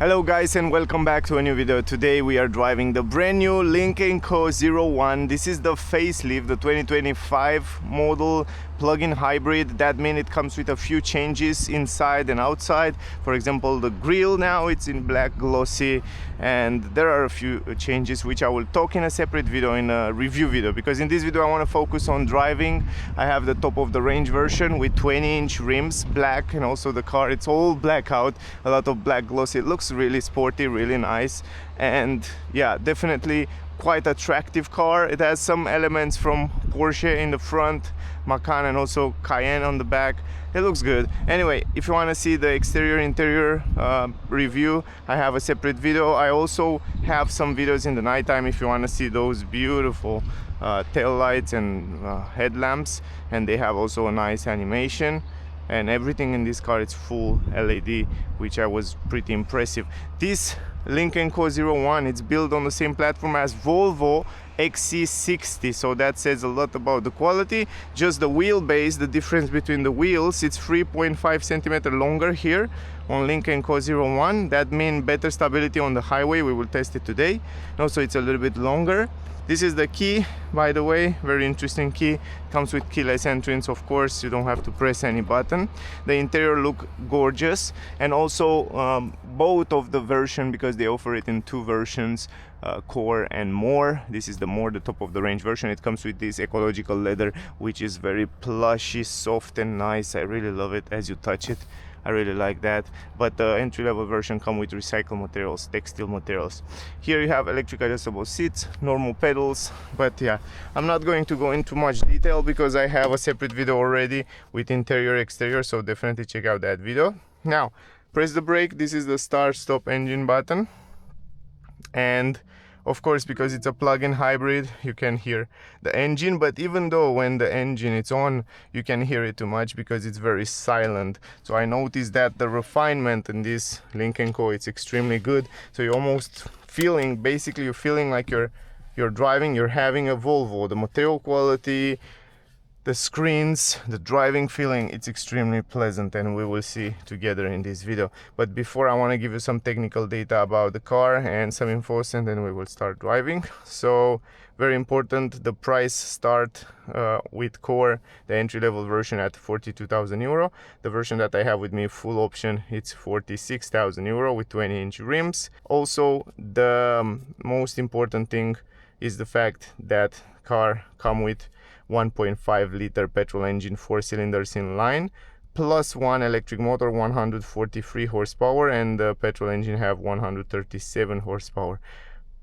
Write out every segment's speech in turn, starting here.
Hello guys and welcome back to a new video. Today we are driving the brand new Lynk Co 01. This is the facelift, the 2025 model plug-in hybrid. That means it comes with a few changes inside and outside. For example, the grille now it's in black glossy, and there are a few changes which I will talk in a separate video, in a review video, because in this video I want to focus on driving. I have the top of the range version with 20-inch rims, black, and also the car it's all black out, a lot of black glossy. It looks really sporty, really nice, and yeah, definitely quite attractive car. It has some elements from Porsche in the front, Macan, and also Cayenne on the back. It looks good. Anyway, if you want to see the exterior interior review, I have a separate video. I also have some videos in the nighttime if you want to see those beautiful tail lights and headlamps, and they have also a nice animation. And everything in this car is full LED, which I was pretty impressive. This Lynk Co 01, it's built on the same platform as Volvo XC60, so that says a lot about the quality. Just the wheelbase, the difference between the wheels, it's 3.5 centimeter longer here on Lynk Co 01. That means better stability on the highway. We will test it today. And also it's a little bit longer. This is the key, by the way, very interesting key. Comes with keyless entrance, of course, you don't have to press any button. The interior look gorgeous, and also both of the version, because they offer it in two versions, Core and More. This is the More, the top of the range version. It comes with this ecological leather, which is very plushy, soft and nice. I really love it as you touch it. I really like that. But the entry-level version come with recycled materials, textile materials. Here you have electric adjustable seats, normal pedals, but yeah, I'm not going to go into much detail because I have a separate video already with interior exterior, so definitely check out that video. Now press the brake. This is the start stop engine button, and of course, because it's a plug-in hybrid, you can hear the engine, but even though when the engine is on, you can hear it too much because it's very silent. So I noticed that the refinement in this Lynk Co, it's extremely good. So you're almost feeling, basically you're feeling like you're driving, you're having a Volvo. The material quality, the screens, the driving feeling, it's extremely pleasant, and we will see together in this video. But before, I want to give you some technical data about the car and some infos, and then we will start driving. So very important, the price start with Core, the entry-level version, at 42,000 euro. The version that I have with me, full option, it's 46,000 euro with 20-inch rims. Also, the most important thing is the fact that car come with 1.5 liter petrol engine, 4 cylinders in line, plus one electric motor, 143 horsepower, and the petrol engine have 137 horsepower.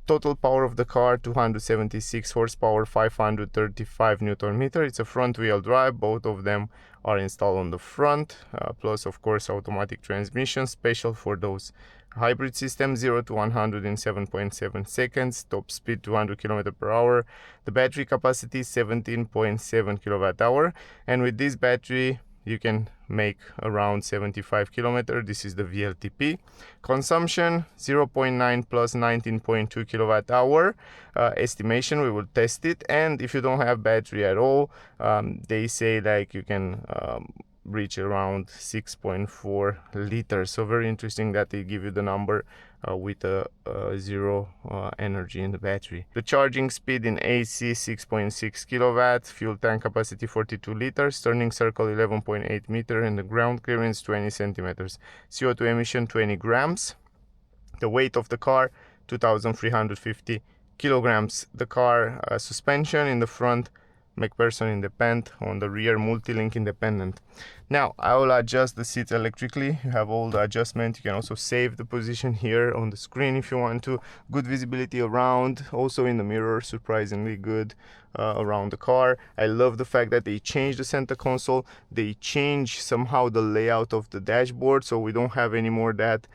Total power of the car, 276 horsepower, 535 Newton meter. It's a front wheel drive. Both of them are installed on the front, plus of course automatic transmission, special for those hybrid system. 0 to 100 in 7.7 seconds, top speed 200 km/h. The battery capacity 17.7 kilowatt hour, and with this battery you can make around 75 kilometers. This is the VLTP. Consumption 0.9 plus 19.2 kilowatt hour estimation. We will test it, and if you don't have battery at all, they say like you can reach around 6.4 liters. So very interesting that they give you the number with zero energy in the battery. The charging speed in AC 6.6 kilowatts, fuel tank capacity 42 liters, turning circle 11.8 meter, and the ground clearance 20 centimeters. CO₂ emission 20 grams. The weight of the car 2,350 kilograms. The car suspension in the front, MacPherson independent, on the rear multi-link independent. Now I will adjust the seats electrically. You have all the adjustment. You can also save the position here on the screen if you want to. Good visibility around, also in the mirror, surprisingly good around the car. I love the fact that they changed the center console. They changed somehow the layout of the dashboard, so we don't have any more that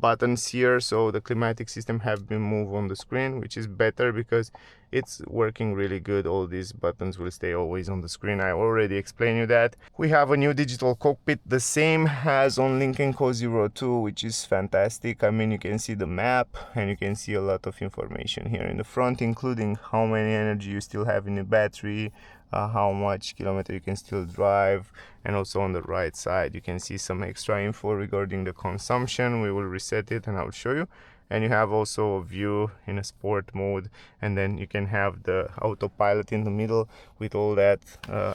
buttons here. So the climatic system have been moved on the screen, which is better because it's working really good. All these buttons will stay always on the screen. I already explained you that. We have a new digital digital cockpit, the same as on Lynk Co 02, which is fantastic. I mean, you can see the map and you can see a lot of information here in the front, including how many energy you still have in the battery, how much kilometer you can still drive, and also on the right side you can see some extra info regarding the consumption. We will reset it and I will show you. And you have also a view in a sport mode, and then you can have the autopilot in the middle with all that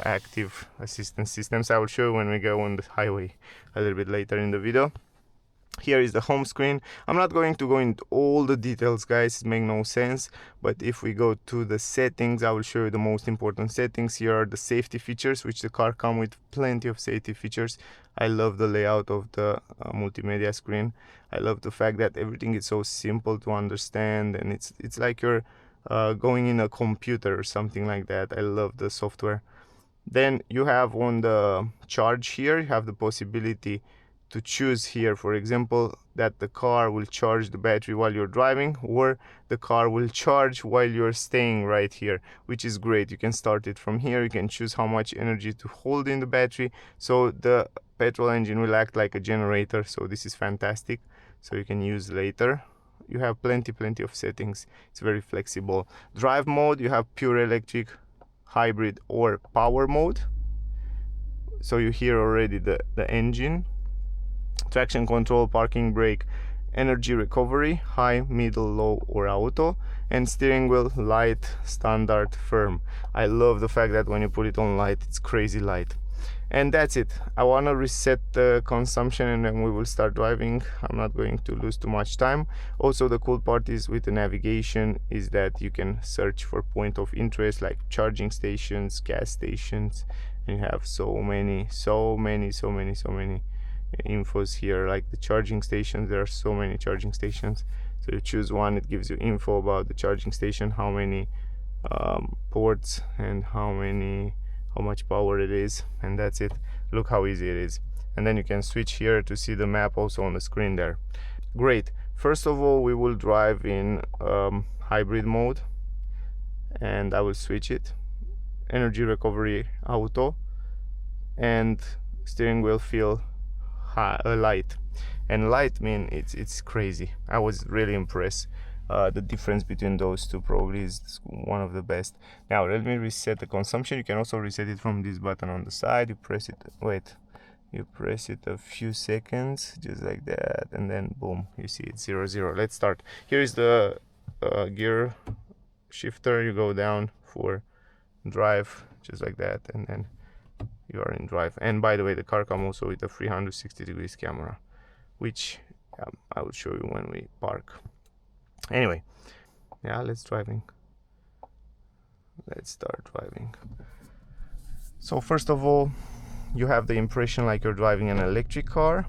active assistance systems. I will show you when we go on the highway a little bit later in the video. Here is the home screen. I'm not going to go into all the details, guys, it makes no sense, but if we go to the settings, I will show you the most important settings. Here are the safety features, which the car comes with plenty of safety features. I love the layout of the multimedia screen. I love the fact that everything is so simple to understand, and it's like you're going in a computer or something like that. I love the software. Then you have on the charge here, you have the possibility to choose here, for example, that the car will charge the battery while you're driving, or the car will charge while you're staying right here, which is great. You can start it from here. You can choose how much energy to hold in the battery, so the petrol engine will act like a generator. So this is fantastic, so you can use later. You have plenty of settings. It's very flexible. Drive mode, you have pure electric, hybrid, or power mode. So you hear already the engine. Traction control, parking brake, energy recovery, high, middle, low, or auto, and steering wheel light, standard, firm. I love the fact that when you put it on light, it's crazy light. And that's it. I want to reset the consumption and then we will start driving. I'm not going to lose too much time. Also, the cool part is with the navigation is that you can search for point of interest like charging stations, gas stations, and you have so many infos here, like the charging stations. There are so many charging stations, so you choose one, it gives you info about the charging station, how many ports and how much power it is, and that's it. Look how easy it is. And then you can switch here to see the map also on the screen there. Great. First of all, we will drive in hybrid mode, and I will switch it. Energy recovery auto, and steering wheel feel light. And light mean it's crazy. I was really impressed. The difference between those two probably is one of the best. Now let me reset the consumption. You can also reset it from this button on the side. You press it, you press it a few seconds just like that, and then boom, you see it's 0. Let's start. Here is the gear shifter. You go down for drive just like that, and then you are in drive. And by the way, the car comes also with a 360 degrees camera, which I will show you when we park. Anyway, yeah, let's start driving. So first of all, you have the impression like you're driving an electric car.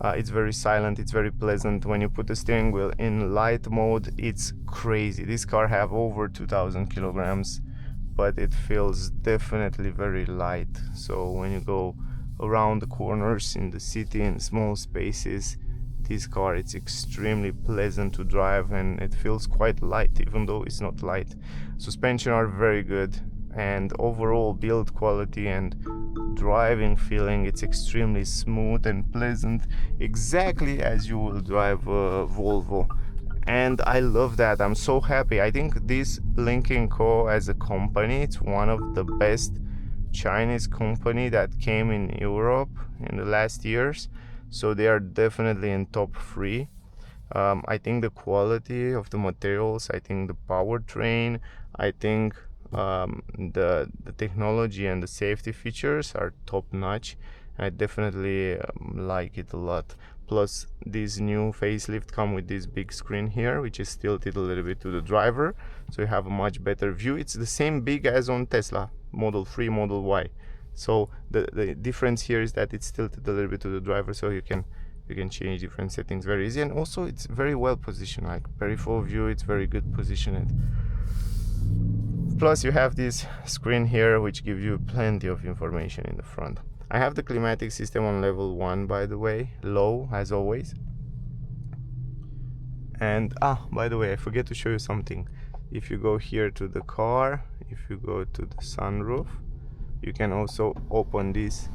It's very silent, it's very pleasant. When you put the steering wheel in light mode, it's crazy. This car have over 2,000 kilograms, but it feels definitely very light. So when you go around the corners in the city in small spaces, this car, it's extremely pleasant to drive, and it feels quite light even though it's not light. Suspension are very good, and overall build quality and driving feeling, it's extremely smooth and pleasant, exactly as you will drive a Volvo. And I love that. I'm so happy. I think this Lynk Co as a company, it's one of the best Chinese company that came in Europe in the last years, so they are definitely in top 3. I think the quality of the materials, I think the powertrain, I think the technology and the safety features are top notch. I definitely like it a lot. Plus this new facelift come with this big screen here, which is tilted a little bit to the driver, so you have a much better view. It's the same big as on Tesla Model 3, Model Y. So the difference here is that it's tilted a little bit to the driver, so you can change different settings very easy. And also it's very well positioned, like peripheral view, it's very good positioned. Plus you have this screen here which gives you plenty of information in the front. I have the climatic system on level 1, by the way, low as always. And by the way, I forget to show you something. If you go here to the car, if you go to the sunroof, you can also open this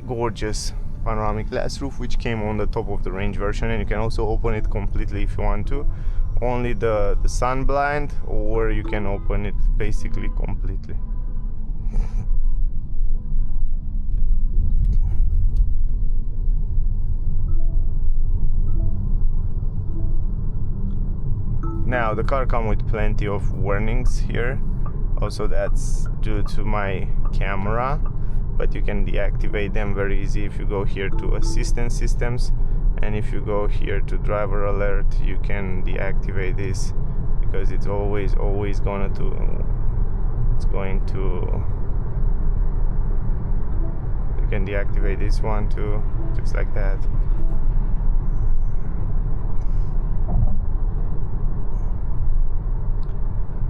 gorgeous panoramic glass roof, which came on the top of the range version, and you can also open it completely if you want to. Only the sun blind, or you can open it basically completely. Now the car comes with plenty of warnings here. Also, that's due to my camera, but you can deactivate them very easy if you go here to assistance systems, and if you go here to driver alert, you can deactivate this, because it's always going to you can deactivate this one too, just like that.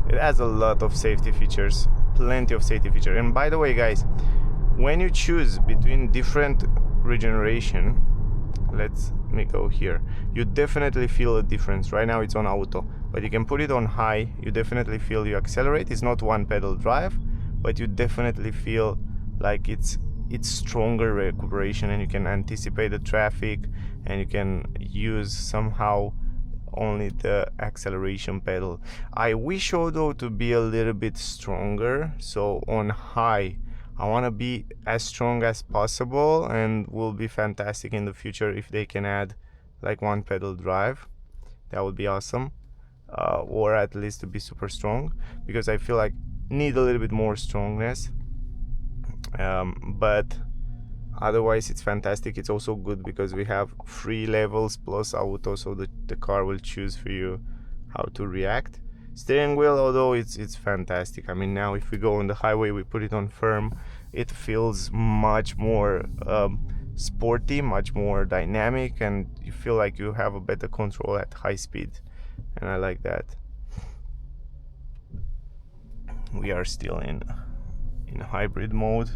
It has a lot of safety features, plenty of safety features. And by the way, guys, when you choose between different regeneration, let me go here, you definitely feel a difference. Right now it's on auto, but you can put it on high. You definitely feel you accelerate. It's not one pedal drive, but you definitely feel like it's stronger recuperation, and you can anticipate the traffic, and you can use somehow only the acceleration pedal. I wish auto to be a little bit stronger, so on high I want to be as strong as possible, and will be fantastic in the future if they can add like one pedal drive. That would be awesome, or at least to be super strong, because I feel like need a little bit more strongness, but otherwise it's fantastic. It's also good because we have 3 levels plus auto, so the car will choose for you how to react. Steering wheel, although it's fantastic. I mean, now if we go on the highway, we put it on firm, it feels much more sporty, much more dynamic, and you feel like you have a better control at high speed, and I like that. We are still in hybrid mode.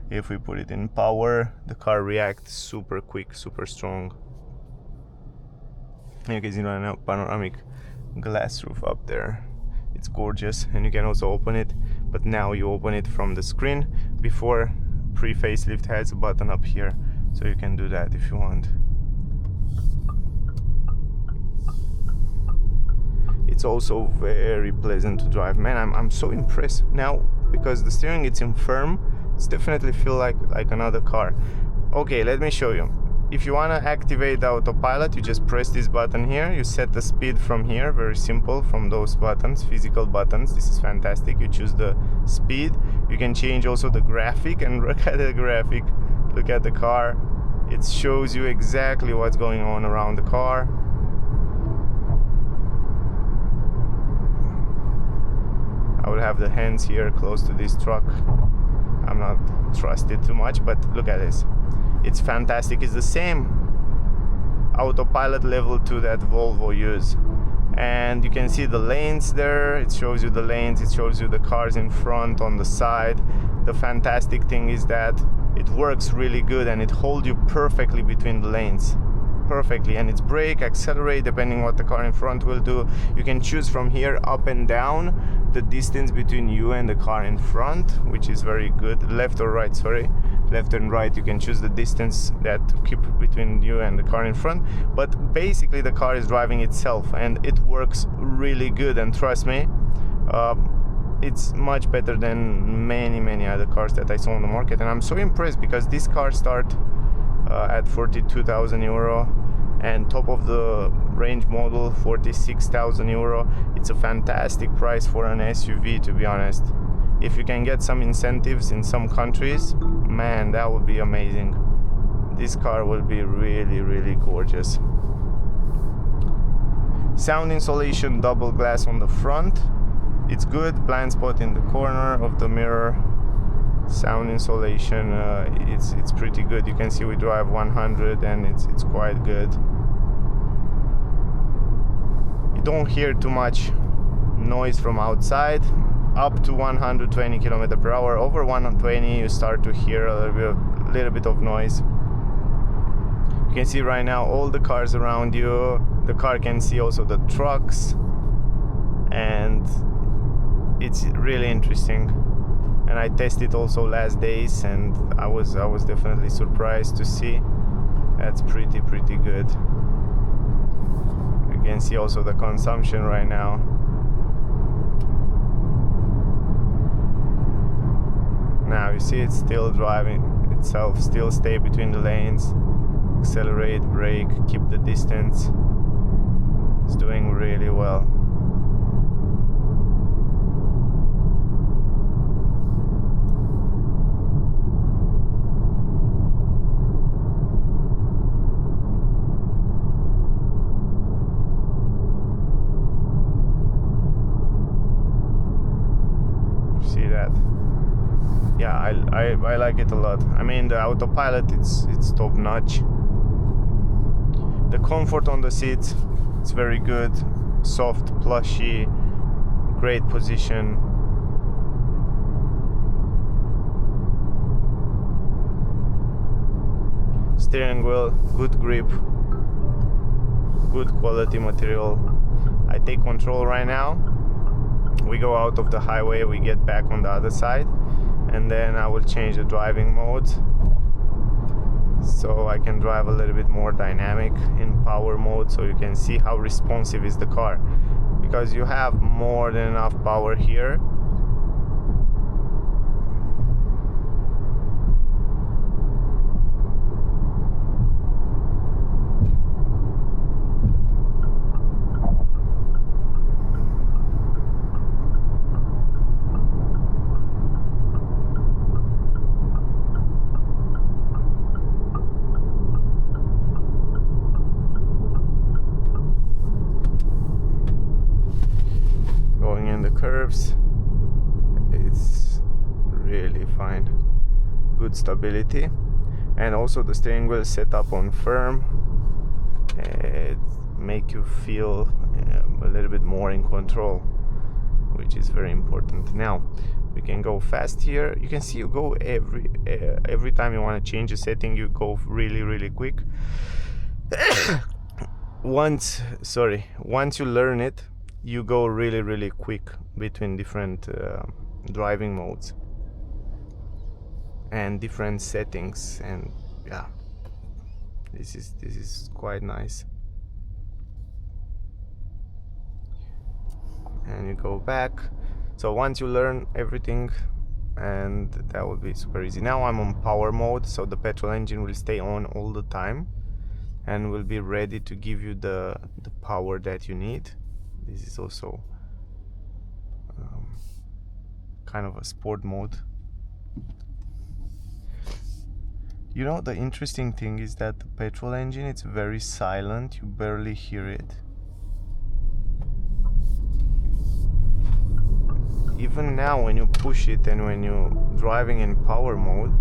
If we put it in power, the car reacts super quick, super strong. You can see now panoramic glass roof up there. It's gorgeous, and you can also open it, but now you open it from the screen. Before, pre-facelift has a button up here, so you can do that if you want. It's also very pleasant to drive. Man, I'm so impressed now, because the steering it's in firm. It's definitely feel like another car. Okay, let me show you. If you want to activate the autopilot, you just press this button here. You set the speed from here, very simple, from those buttons, physical buttons. This is fantastic. You choose the speed. You can change also the graphic, and look at the graphic. Look at the car. It shows you exactly what's going on around the car. I will have the hands here close to this truck. I'm not trusted too much, but look at this. It's fantastic. It's the same autopilot level 2 that Volvo use, and you can see the lanes there. It shows you the lanes, it shows you the cars in front, on the side. The fantastic thing is that it works really good, and it holds you perfectly between the lanes, perfectly, and it's brake, accelerate, depending what the car in front will do. You can choose from here up and down the distance between you and the car in front, which is very good. Left or right, sorry, left and right, you can choose the distance that to keep between you and the car in front. But basically the car is driving itself, and it works really good, and trust me, it's much better than many other cars that I saw on the market. And I'm so impressed because this car start at 42,000 euro, and top of the range model 46,000 euro. It's a fantastic price for an SUV, to be honest. If you can get some incentives in some countries, man, that would be amazing. This car will be really gorgeous. Sound insulation, double glass on the front. It's good. Blind spot in the corner of the mirror. Sound insulation, it's pretty good. You can see we drive 100, and it's quite good. You don't hear too much noise from outside. Up to 120 km/h. Over 120 you start to hear a little bit of noise. You can see right now all the cars around you. The car can see also the trucks, and it's really interesting. and I tested also last days, and I was definitely surprised to see that's pretty good. You can see also the consumption right now. Now you see it's still driving itself, still stay between the lanes, accelerate, brake, keep the distance. It's doing really well. See that? Yeah, I like it a lot. I mean, the autopilot, it's top notch. The comfort on the seats, it's very good. Soft, plushy, great position. Steering wheel, good grip, good quality material. I take control right now. We go out of the highway, we get back on the other side, and then I will change the driving mode so I can drive a little bit more dynamic in power mode, so you can see how responsive is the car, because you have more than enough power here. Curves, it's really fine, good stability, and also the steering wheel set up on firm. It make you feel a little bit more in control, which is very important. Now we can go fast here. You can see you go every time you want to change a setting, you go really quick. Once you learn it, you go really quick between different driving modes and different settings, and yeah, this is quite nice. And you go back. So once you learn everything, and that will be super easy. Now I'm on power mode, so the petrol engine will stay on all the time and will be ready to give you the power that you need. This is also kind of a sport mode. You know, the interesting thing is that the petrol engine, it's very silent, you barely hear it. Even now when you push it and when you're driving in power mode,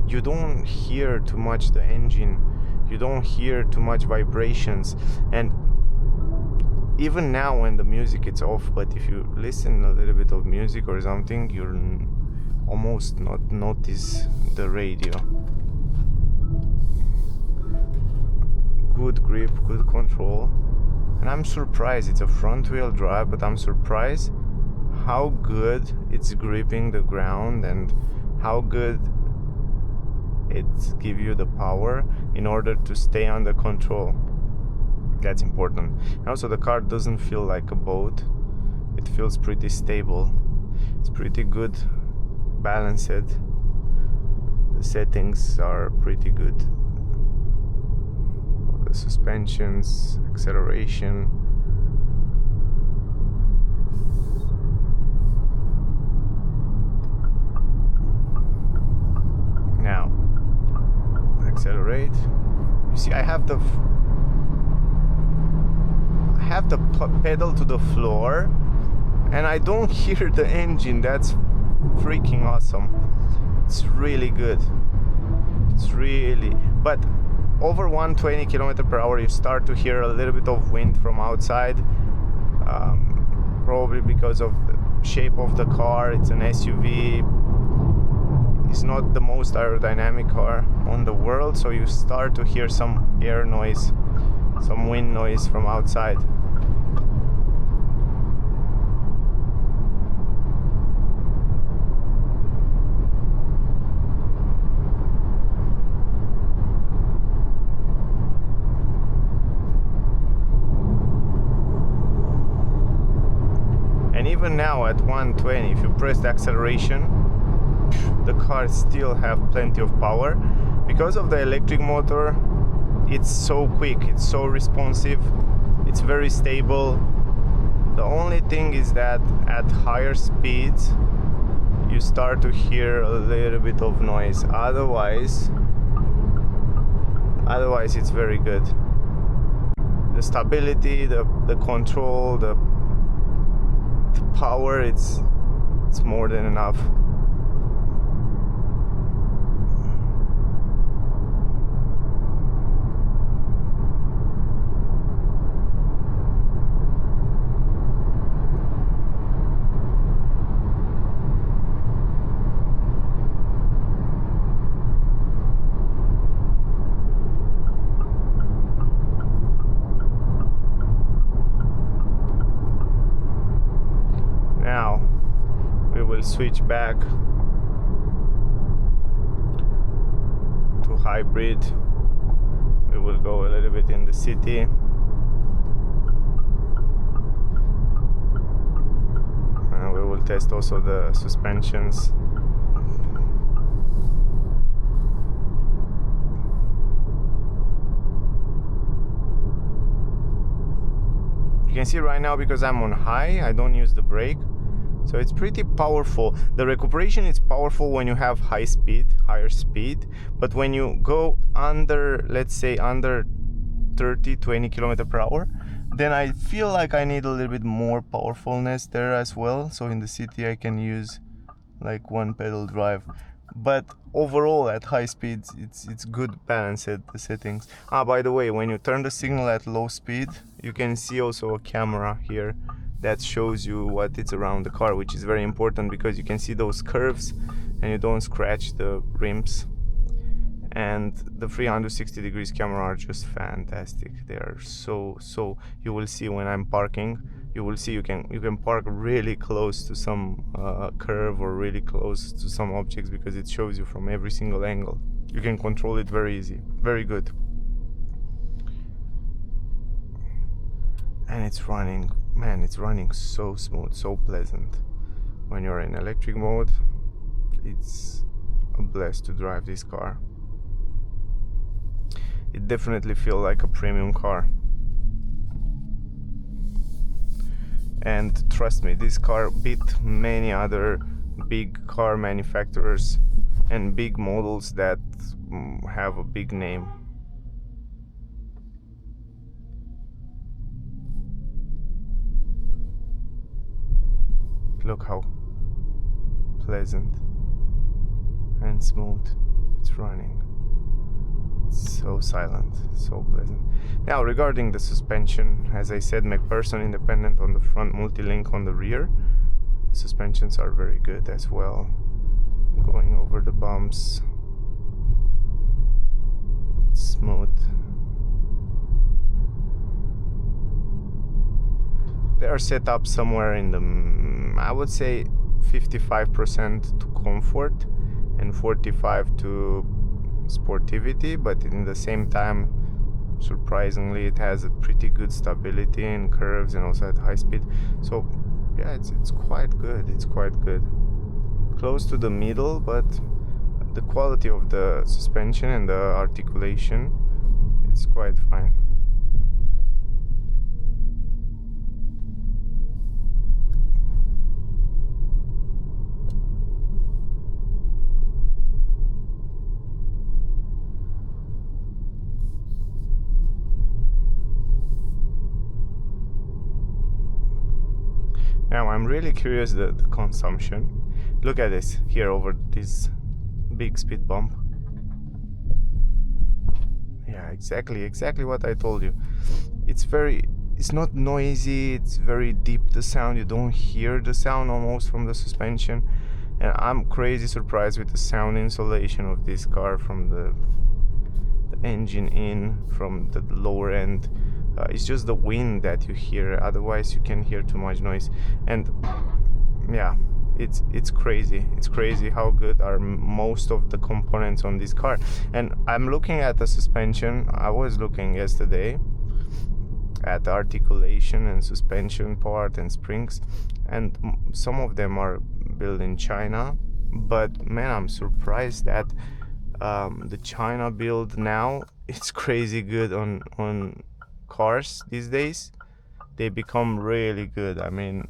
you don't hear too much the engine, you don't hear too much vibrations. And even now when the music is off, but if you listen a little bit of music or something, you'll almost not notice the radio. Good grip, good control, and I'm surprised. It's a front wheel drive, but I'm surprised how good it's gripping the ground and how good it gives you the power in order to stay under control. That's important. And also the car doesn't feel like a boat, it feels pretty stable. It's pretty good balanced. The settings are pretty good. The suspensions, acceleration. Now accelerate. You see I have the pedal to the floor and I don't hear the engine. That's freaking awesome. It's really good. It's really, but over 120 km/h you start to hear a little bit of wind from outside, probably because of the shape of the car. It's an SUV. It's not the most aerodynamic car on the world, so you start to hear some air noise, some wind noise from outside. even now at 120, if you press the acceleration, the car still have plenty of power. Because of the electric motor, it's so quick, it's so responsive, it's very stable. The only thing is that at higher speeds you start to hear a little bit of noise. Otherwise it's very good. The stability, the control, the power, it's more than enough. Now we will switch back to hybrid. We will go a little bit in the city. And we will test also the suspensions. You can see right now, because I'm on high, I don't use the brake. So it's pretty powerful. The recuperation is powerful when you have higher speed, but when you go under, let's say under 20 km/h, then I feel like I need a little bit more powerfulness there as well. So in the city I can use like one pedal drive, but overall at high speeds it's good balanced, the settings. By the way, when you turn the signal at low speed, you can see also a camera here that shows you what is around the car, which is very important because you can see those curves and you don't scratch the rims. And the 360 degrees camera are just fantastic. They are so you will see when I'm parking, you will see you can park really close to some curve or really close to some objects, because it shows you from every single angle. You can control it very easy, very good. And it's running, man, it's running so smooth, so pleasant. When you're in electric mode, it's a blast to drive this car. It definitely feels like a premium car. And trust me, this car beat many other big car manufacturers and big models that have a big name. Look how pleasant and smooth it's running. It's so silent, so pleasant. Now regarding the suspension, as I said, MacPherson independent on the front, multi-link on the rear. The suspensions are very good as well. Going over the bumps, it's smooth. They are set up somewhere in the, I would say 55% to comfort and 45% to sportivity, but in the same time, surprisingly, it has a pretty good stability in curves and also at high speed. So yeah, it's quite good. It's quite good. Close to the middle, but the quality of the suspension and the articulation, it's quite fine. Now I'm really curious the consumption. Look at this here over this big speed bump. Yeah, exactly what I told you. It's not noisy, it's very deep, the sound. You don't hear the sound almost from the suspension. And I'm crazy surprised with the sound insulation of this car from the engine in, from the lower end. It's just the wind that you hear, otherwise you can hear too much noise. And yeah, it's crazy. It's crazy how good are most of the components on this car. And I'm looking at the suspension. I was looking yesterday at the articulation and suspension part and springs, and some of them are built in China. But man, I'm surprised that the China build now, it's crazy good on cars these days. They become really good. I mean,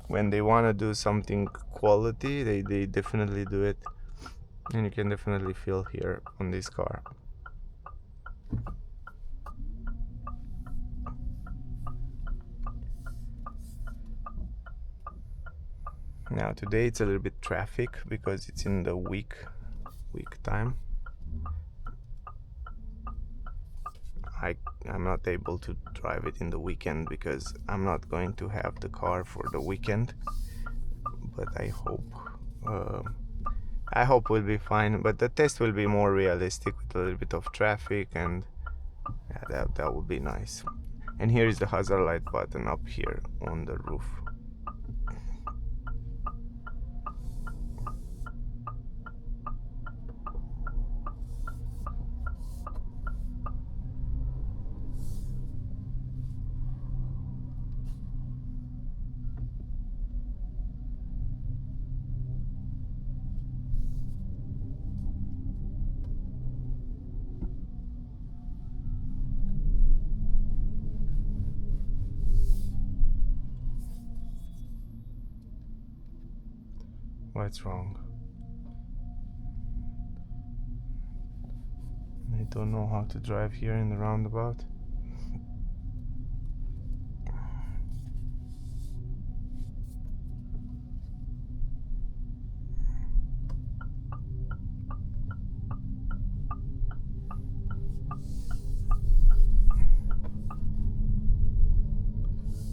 when they want to do something quality, they definitely do it, and you can definitely feel here on this car. Now today it's a little bit traffic because it's in the week time. I'm not able to drive it in the weekend because I'm not going to have the car for the weekend, but I hope we'll be fine. But the test will be more realistic with a little bit of traffic, and yeah, that would be nice. And here is the hazard light button up here on the roof. What's wrong? I don't know how to drive here in the roundabout.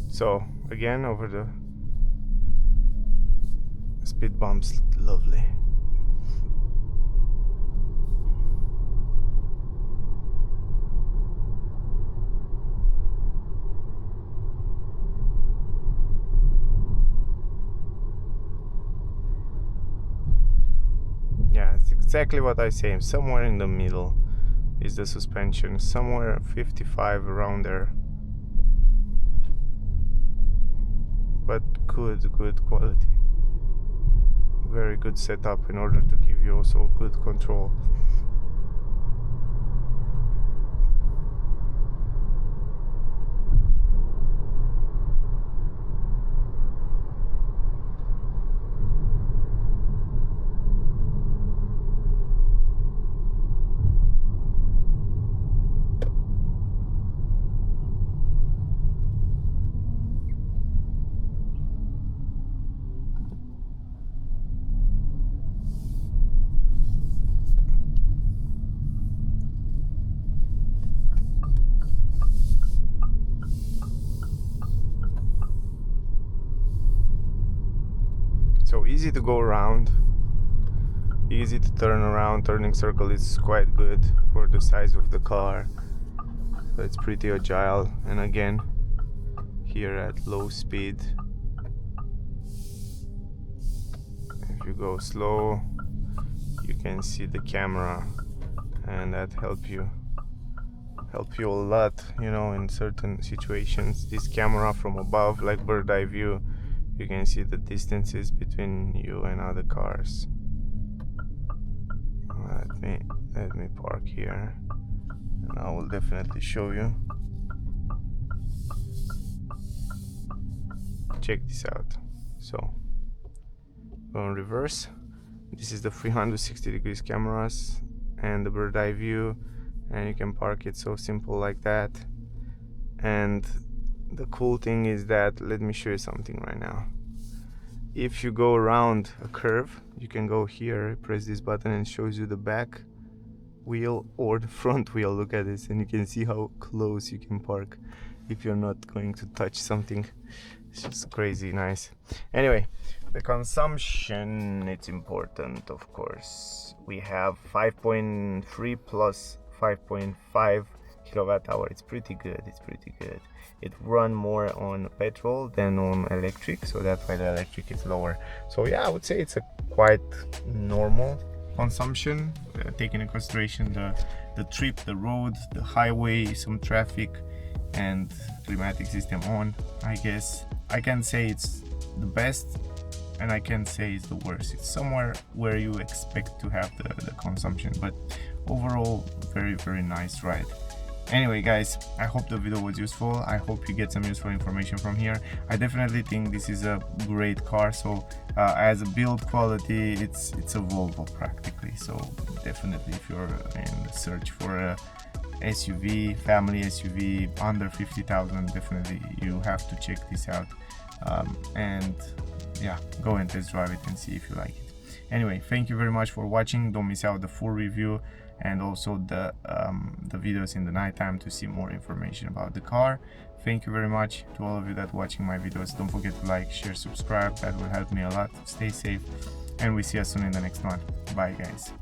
So again, over the speed bumps, lovely. Yeah, it's exactly what I say. Somewhere in the middle is the suspension, somewhere 55 around there. But good quality. Very good setup in order to give you also good control. So easy to go around, easy to turn around. Turning circle is quite good for the size of the car, so it's pretty agile. And again, here at low speed, if you go slow, you can see the camera, and that help you a lot, you know, in certain situations. This camera from above, like bird eye view, you can see the distances between you and other cars. Let me park here, and I will definitely show you. Check this out. So go in reverse. This is the 360 degrees cameras and the bird eye view, and you can park it so simple like that. And the cool thing is that, let me show you something right now. If you go around a curve, you can go here, press this button, and it shows you the back wheel or the front wheel. Look at this, and you can see how close you can park if you're not going to touch something. It's just crazy nice. Anyway, the consumption, it's important, of course. We have 5.3 plus 5.5 kilowatt hour. It's pretty good. It run more on petrol than on electric, so that's why the electric is lower. So yeah, I would say it's a quite normal consumption, taking into consideration the trip, the road, the highway, some traffic, and climatic system on. I guess I can say it's the best, and I can't say it's the worst. It's somewhere where you expect to have the consumption, but overall very nice ride. Anyway guys, I hope the video was useful. I hope you get some useful information from here. I definitely think this is a great car. So as a build quality, it's a Volvo practically. So definitely, if you're in the search for a SUV, family SUV under 50,000, definitely you have to check this out. And yeah, go and test drive it and see if you like it. Anyway, thank you very much for watching. Don't miss out the full review and also the videos in the nighttime to see more information about the car. Thank you very much to all of you that watching my videos. Don't forget to like, share, subscribe. That will help me a lot. Stay safe, and we see you soon in the next one. Bye guys.